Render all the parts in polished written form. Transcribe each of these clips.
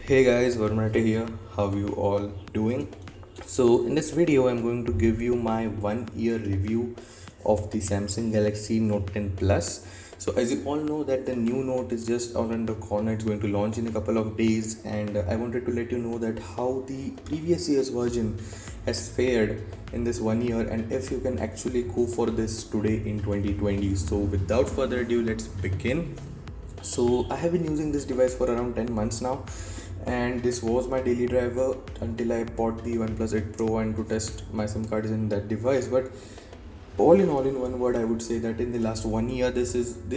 Hey guys, Varunate here. How you all doing? So in this video, I'm going to give you my 1 year review of the Samsung Galaxy Note 10 Plus. So as you all know that the new Note is just around the corner. It's going to launch in a couple of days, and I wanted to let you know that how the previous year's version has fared in this 1 year, and if you can actually go for this today in 2020. So without further ado, let's begin. So I have been using this device for around 10 months now, and this was my daily driver until I bought the OnePlus 8 Pro and to test my SIM cards in that device. But all in one word, I would say that in the last 1 year, this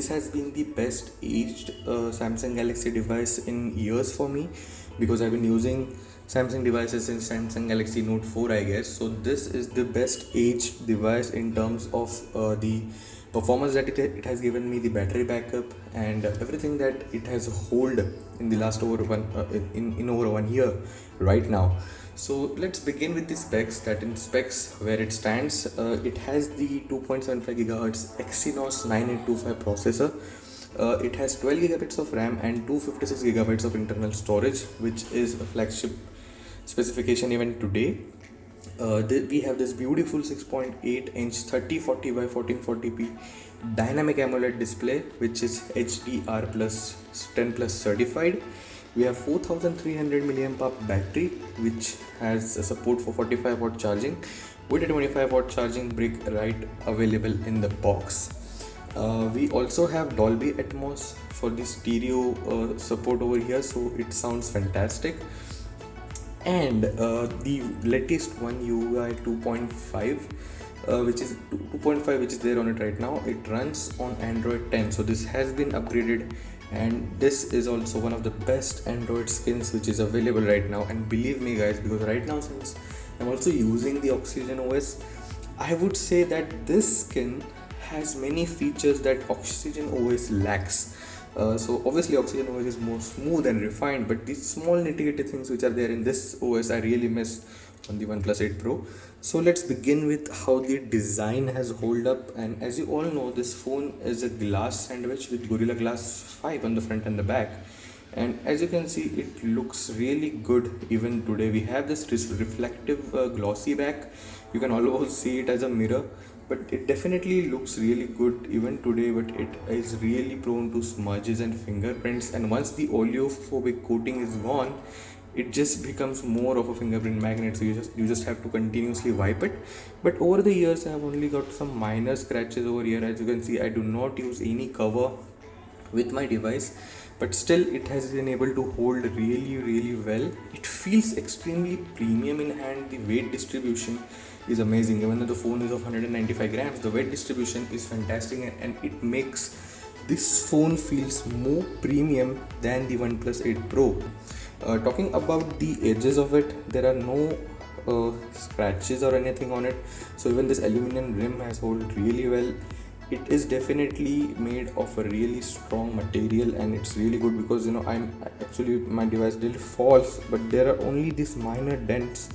has been the best aged Samsung Galaxy device in years for me, because I've been using Samsung devices since Samsung Galaxy Note 4, I guess. So this is the best aged device in terms of the performance that it has given me, the battery backup, and everything that it has hold in the last over one in over 1 year right now. So let's begin with the specs. That in specs where it stands, it has the 2.75 gigahertz Exynos 9825 processor. It has 12 gigabits of RAM and 256 gigabytes of internal storage, which is a flagship specification even today. We have this beautiful 6.8 inch 3040 by 1440p dynamic AMOLED display, which is HDR plus 10 plus certified. We have 4300 milliamp hour battery, which has a support for 45-watt charging with a 25-watt charging brick right available in the box. We also have Dolby Atmos for the stereo support over here, so it sounds fantastic. And the latest one, UI 2.5, which is 2.5, which is there on it right now, it runs on Android 10. So this has been upgraded, and this is also one of the best Android skins which is available right now. And believe me guys, because right now, since I'm also using the Oxygen OS, I would say that this skin has many features that Oxygen OS lacks. So obviously Oxygen OS is more smooth and refined, but these small nitty-gritty things which are there in this OS I really miss on the OnePlus 8 Pro. So let's begin with how the design has hold up. And as you all know, this phone is a glass sandwich with Gorilla Glass 5 on the front and the back. And as you can see, it looks really good even today. We have this reflective glossy back. You can almost see it as a mirror, but it definitely looks really good even today. But it is really prone to smudges and fingerprints, and once the oleophobic coating is gone, it just becomes more of a fingerprint magnet. So you just have to continuously wipe it. But over the years, I have only got some minor scratches over here. As you can see, I do not use any cover with my device, but still it has been able to hold really well. It feels extremely premium in hand. The weight distribution is amazing. Even though the phone is of 195 grams, the weight distribution is fantastic, and it makes this phone feels more premium than the OnePlus 8 Pro. Talking about the edges of it, there are no scratches or anything on it. So even this aluminum rim has hold really well. It is definitely made of a really strong material, and it's really good because I'm actually, my device did falls, but there are only these minor dents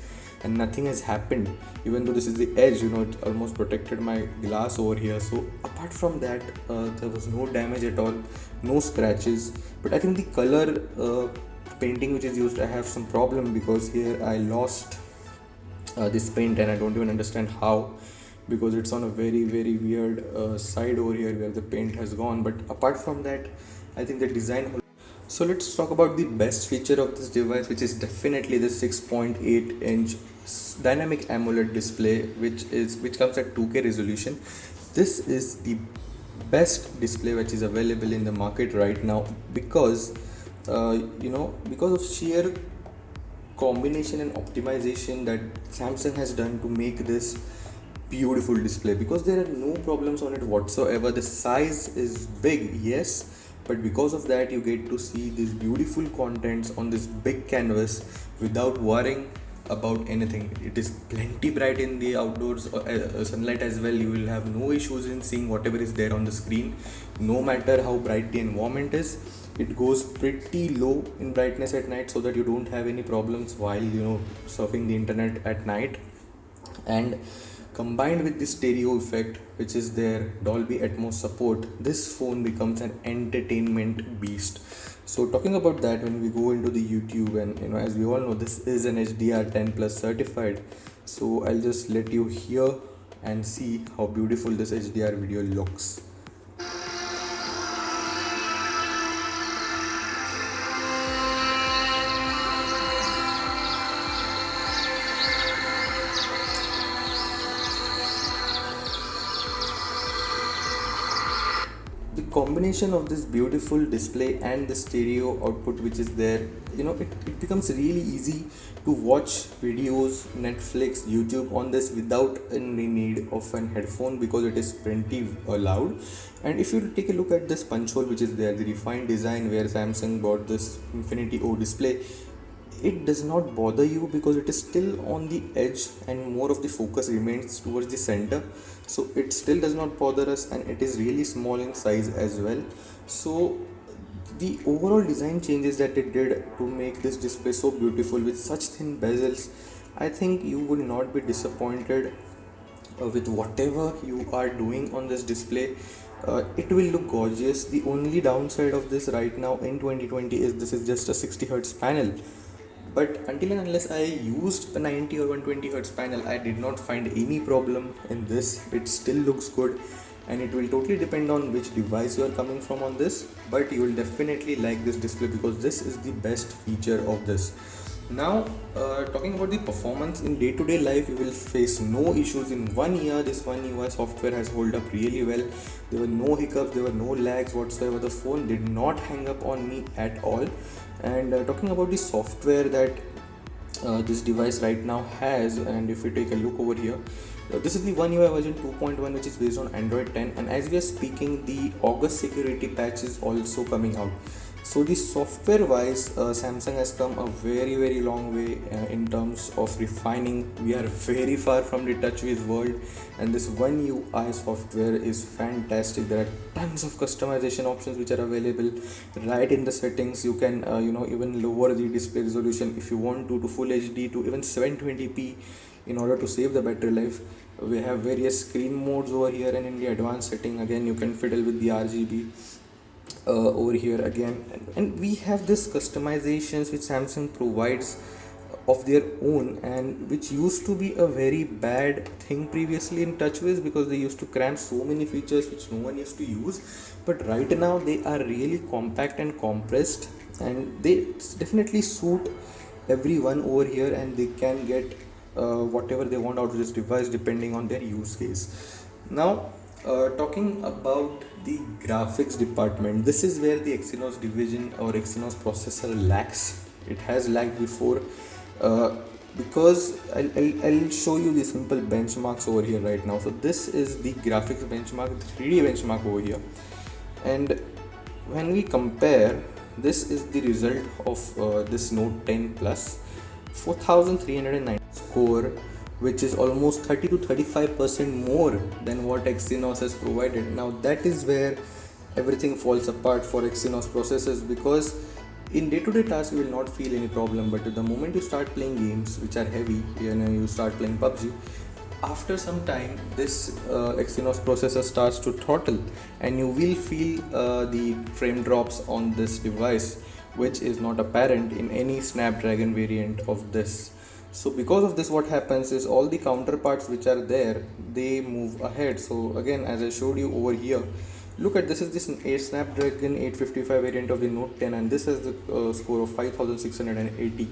and nothing has happened. Even though this is the edge, it almost protected my glass over here. So apart from that, there was no damage at all, no scratches. But I think the color painting which is used, I have some problem, because here I lost this paint, and I don't even understand how, because it's on a very weird side over here where the paint has gone. But apart from that, I think the design. So let's talk about the best feature of this device, which is definitely the 6.8 inch dynamic AMOLED display, which comes at 2K resolution. This is the best display which is available in the market right now, because because of sheer combination and optimization that Samsung has done to make this beautiful display. Because there are no problems on it whatsoever. The size is big, yes, but because of that, you get to see these beautiful contents on this big canvas without worrying about anything. It is plenty bright in the outdoors sunlight as well. You will have no issues in seeing whatever is there on the screen, no matter how bright the environment is. It goes pretty low in brightness at night, so that you don't have any problems while surfing the internet at night. And Combined with the stereo effect, which is their Dolby Atmos support, this phone becomes an entertainment beast. So talking about that, when we go into the YouTube, and as we all know, this is an HDR10 plus certified. So I'll just let you hear and see how beautiful this HDR video looks. The combination of this beautiful display and the stereo output which is there, it becomes really easy to watch videos, Netflix, YouTube on this without any need of an headphone, because it is pretty loud. And if you take a look at this punch hole which is there, the refined design where Samsung brought this Infinity O display, it does not bother you because it is still on the edge and more of the focus remains towards the center. So it still does not bother us, and it is really small in size as well. So the overall design changes that it did to make this display so beautiful with such thin bezels, I think you would not be disappointed with whatever you are doing on this display. It will look gorgeous. The only downside of this right now in 2020 is this is just a 60 hertz panel, but until and unless I used a 90 or 120 hertz panel, I did not find any problem in this. It still looks good, and it will totally depend on which device you are coming from on this, but you will definitely like this display because this is the best feature of this. Now talking about the performance in day-to-day life, you will face no issues. In 1 year, this One UI software has held up really well. There were no hiccups, there were no lags whatsoever. The phone did not hang up on me at all. And talking about the software that this device right now has, and if we take a look over here, this is the One UI version 2.1, which is based on Android 10, and as we are speaking, the August security patch is also coming out. So the software wise, Samsung has come a very long way in terms of refining. We are very far from the TouchWiz world, and this One UI software is fantastic. There are tons of customization options which are available right in the settings. You can even lower the display resolution if you want to full HD, to even 720p in order to save the battery life. We have various screen modes over here, and in the advanced setting again you can fiddle with the RGB over here again, and we have this customizations which Samsung provides of their own, and which used to be a very bad thing previously in TouchWiz because they used to cram so many features which no one used to use. But right now they are really compact and compressed, and they definitely suit everyone over here, and they can get whatever they want out of this device depending on their use case. Now talking about the graphics department, this is where the Exynos division or Exynos processor lacks. It has lagged before because I'll show you the simple benchmarks over here right now. So this is the graphics benchmark, the 3D benchmark over here, and when we compare, this is the result of this Note 10 Plus, 4309 score, which is almost 30 to 35% more than what Exynos has provided. Now that is where everything falls apart for Exynos processors, because in day-to-day tasks you will not feel any problem, but the moment you start playing games which are heavy, you start playing PUBG, after some time this Exynos processor starts to throttle, and you will feel the frame drops on this device, which is not apparent in any Snapdragon variant of this. So because of this, what happens is all the counterparts which are there, they move ahead. So again, as I showed you over here, look at this is this a Snapdragon 855 variant of the Note 10, and this has the score of 5680.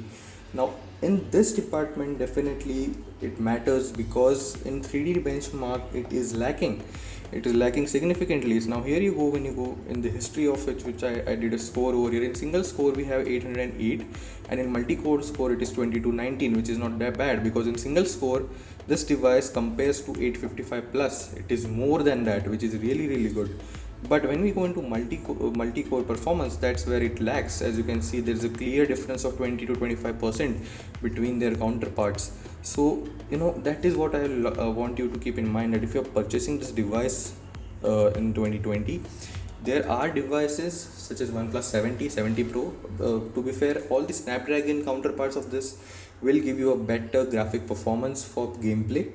Now in this department definitely it matters, because in 3D benchmark it is lacking. It is lacking significantly. Now here you go, when you go in the history of which I did a score over here. In single score we have 808, and in multi-core score it is 2219, which is not that bad, because in single score this device compares to 855 plus, it is more than that, which is really good. But when we go into multi-core performance, that's where it lags. As you can see, there's a clear difference of 20 to 25% between their counterparts. So that is what I want you to keep in mind, that if you're purchasing this device in 2020, there are devices such as OnePlus 70 Pro. To be fair, all the Snapdragon counterparts of this will give you a better graphic performance for gameplay.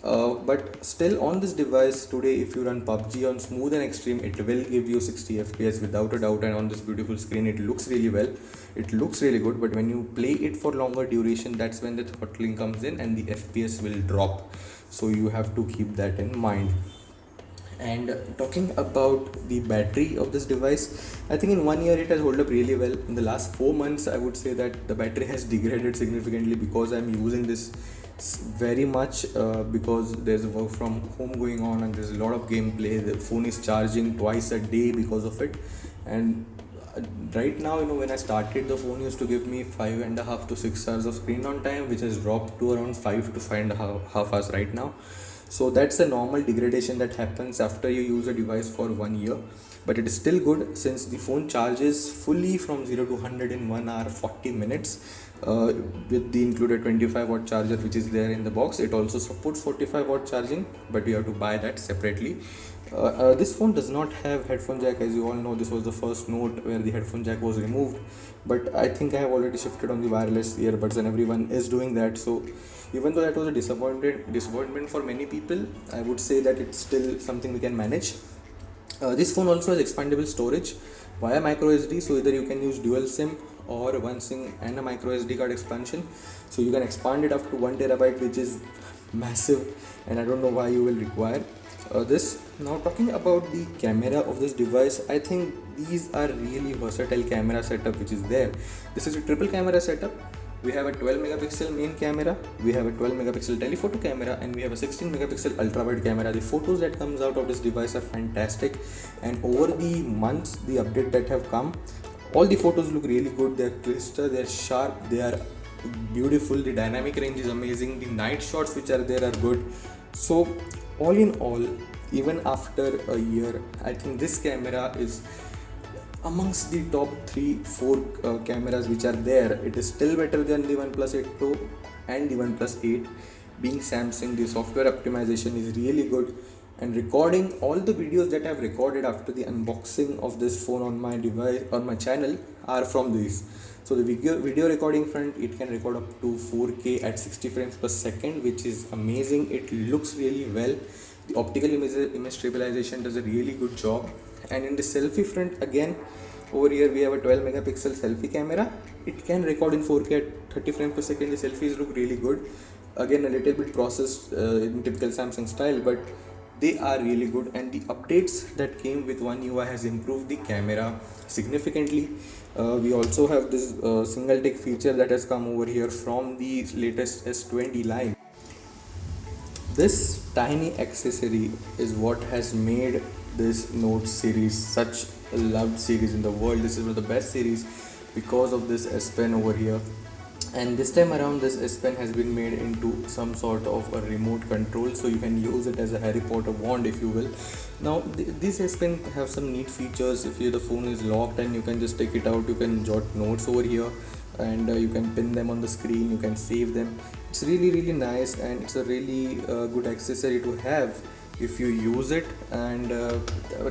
But still on this device today, if you run PUBG on smooth and extreme, it will give you 60 FPS without a doubt, and on this beautiful screen it looks really well, it looks really good. But when you play it for longer duration, that's when the throttling comes in and the FPS will drop, so you have to keep that in mind. And talking about the battery of this device, I think in 1 year it has held up really well. In the last 4 months, I would say that the battery has degraded significantly because I'm using this very much, because there's work from home going on and there's a lot of gameplay. The phone is charging twice a day because of it. And right now, when I started, the phone used to give me 5.5 to 6 hours of screen on time, which has dropped to around 5 to 5.5 hours right now. So that's a normal degradation that happens after you use a device for 1 year. But it is still good since the phone charges fully from 0 to 100 in 1 hour 40 minutes, with the included 25-watt charger which is there in the box. It also supports 45-watt charging, but you have to buy that separately. This phone does not have headphone jack. As you all know, this was the first Note where the headphone jack was removed, but I think I have already shifted on the wireless earbuds and everyone is doing that. So even though that was a disappointment for many people, I would say that it's still something we can manage. This phone also has expandable storage via micro SD, so either you can use dual SIM or one SIM and a micro SD card expansion. So you can expand it up to 1 TB, which is massive, and I don't know why you will require this. Now talking about the camera of this device, I think these are really versatile camera setup which is there. This is a triple camera setup. We have a 12 megapixel main camera, we have a 12 megapixel telephoto camera, and we have a 16 megapixel ultra wide camera. The photos that comes out of this device are fantastic, and over the months, the update that have come, all the photos look really good. They're crisper, they're sharp, they are beautiful. The dynamic range is amazing, the night shots which are there are good. So all in all, even after a year, I think this camera is amongst the top 3-4 cameras which are there. It is still better than the OnePlus 8 Pro and the OnePlus 8. Being Samsung, the software optimization is really good, and recording all the videos that I've recorded after the unboxing of this phone on my device, on my channel, are from these. So the video recording front, it can record up to 4K at 60 frames per second, which is amazing. It looks really well. The optical image stabilization does a really good job. And in the selfie front, again, over here we have a 12 megapixel selfie camera. It can record in 4K at 30 frames per second. The selfies look really good. Again, a little bit processed in typical Samsung style, but they are really good. And the updates that came with One UI has improved the camera significantly. We also have this single take feature that has come over here from the latest S20 line. This tiny accessory is what has made this Note series such a loved series in the world. This is one of the best series because of this S Pen over here. And this time around, this S Pen has been made into some sort of a remote control, so you can use it as a Harry Potter wand, if you will. Now this S Pen have some neat features. If the phone is locked and you can just take it out, you can jot notes over here, and you can pin them on the screen, you can save them. It's really nice, and it's a really good accessory to have if you use it. And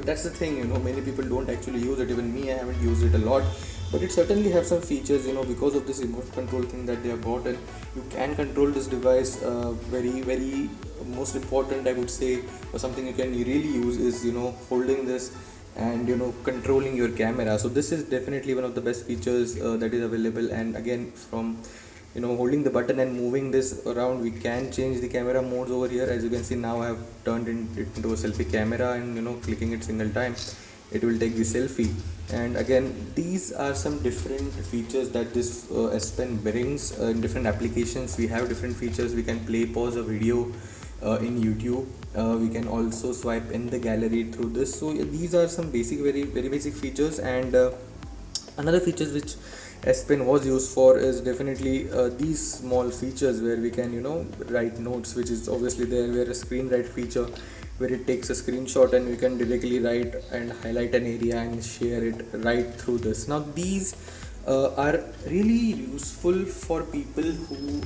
that's the thing, many people don't actually use it. Even me, I haven't used it a lot, but it certainly have some features, because of this remote control thing that they have bought. And you can control this device very most important, I would say, or something you can really use is holding this and controlling your camera. So this is definitely one of the best features that is available. And again, from holding the button and moving this around, we can change the camera modes over here. As you can see, now I have turned it into a selfie camera, and clicking it single time, it will take the selfie. And again, these are some different features that this S Pen brings in different applications. We have different features. We can pause a video in YouTube. We can also swipe in the gallery through this. So these are some very basic features. And another features which S Pen was used for is definitely these small features where we can write notes, which is obviously there, where a screen write feature where it takes a screenshot and we can directly write and highlight an area and share it right through this. Now these are really useful for people who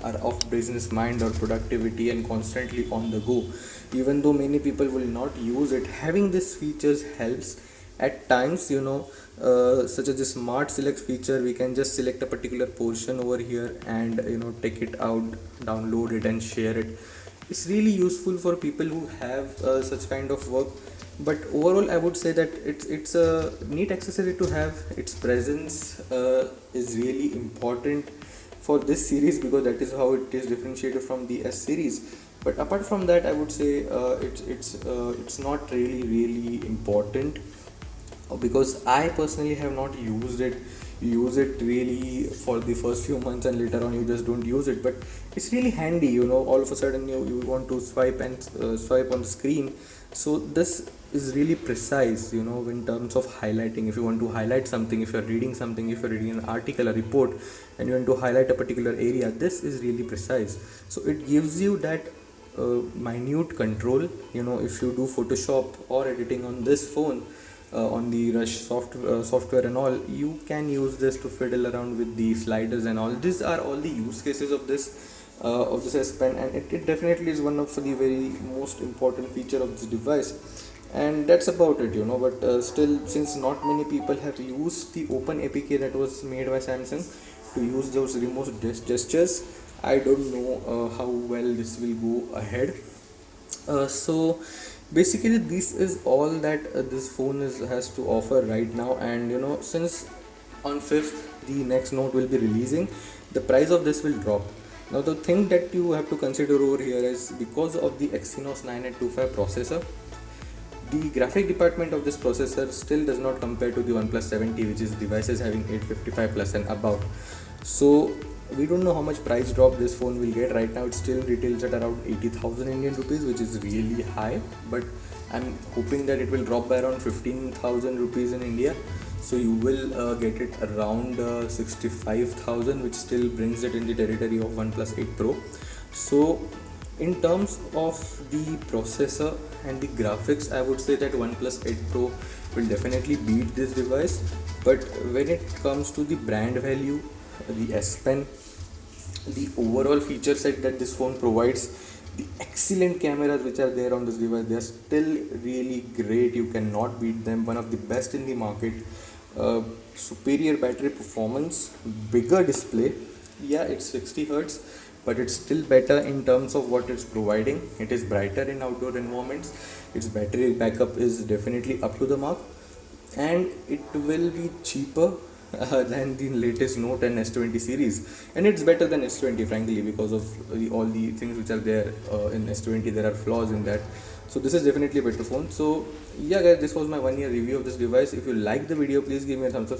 are of business mind or productivity and constantly on the go. Even though many people will not use it, having these features helps at times. Such as the smart select feature, we can just select a particular portion over here and take it out, download it and share it. it's really useful for people who have such kind of work. But overall I would say that it's a neat accessory to have. Its presence is really important for this series, because that is how it is differentiated from the S series. But apart from that, I would say it's not really important, because I personally have not used it. Use it really for the first few months, and later on you just don't use it. But it's really handy, all of a sudden you want to swipe and swipe on the screen. So this is really precise, in terms of highlighting. If you want to highlight something, if you're reading something, if you're reading an article, a report, and you want to highlight a particular area, this is really precise. So it gives you that minute control. If you do Photoshop or editing on this phone, on the software and all, you can use this to fiddle around with the sliders and all. These are all the use cases of this S Pen, and it definitely is one of the very most important feature of this device. And that's about it. But still, since not many people have used the open APK that was made by Samsung to use those remote gestures, I don't know how well this will go ahead. So basically this is all that this phone has to offer right now. And since on 5th the next note will be releasing, the price of this will drop. Now the thing that you have to consider over here is, because of the Exynos 9825 processor, the graphic department of this processor still does not compare to the OnePlus 7T, which is devices having 855 plus and above. So we don't know how much price drop this phone will get. Right now it still retails at around 80,000 Indian rupees, which is really high, but I'm hoping that it will drop by around 15,000 rupees in India. So you will get it around 65,000, which still brings it in the territory of OnePlus 8 Pro. So in terms of the processor and the graphics, I would say that OnePlus 8 Pro will definitely beat this device. But when it comes to the brand value, the S Pen, the overall feature set that this phone provides, the excellent cameras which are there on this device, they are still really great. You cannot beat them. One of the best in the market. Superior battery performance, bigger display. Yeah, it's 60 hertz, but it's still better in terms of what it's providing. It is brighter in outdoor environments. Its battery backup is definitely up to the mark, and it will be cheaper than the latest Note and S20 series. And it's better than S20, frankly, because of all the things which are there in S20. There are flaws in that. So this is definitely a better phone. So yeah guys, this was my 1 year review of this device. If you like the video, please give me a thumbs up.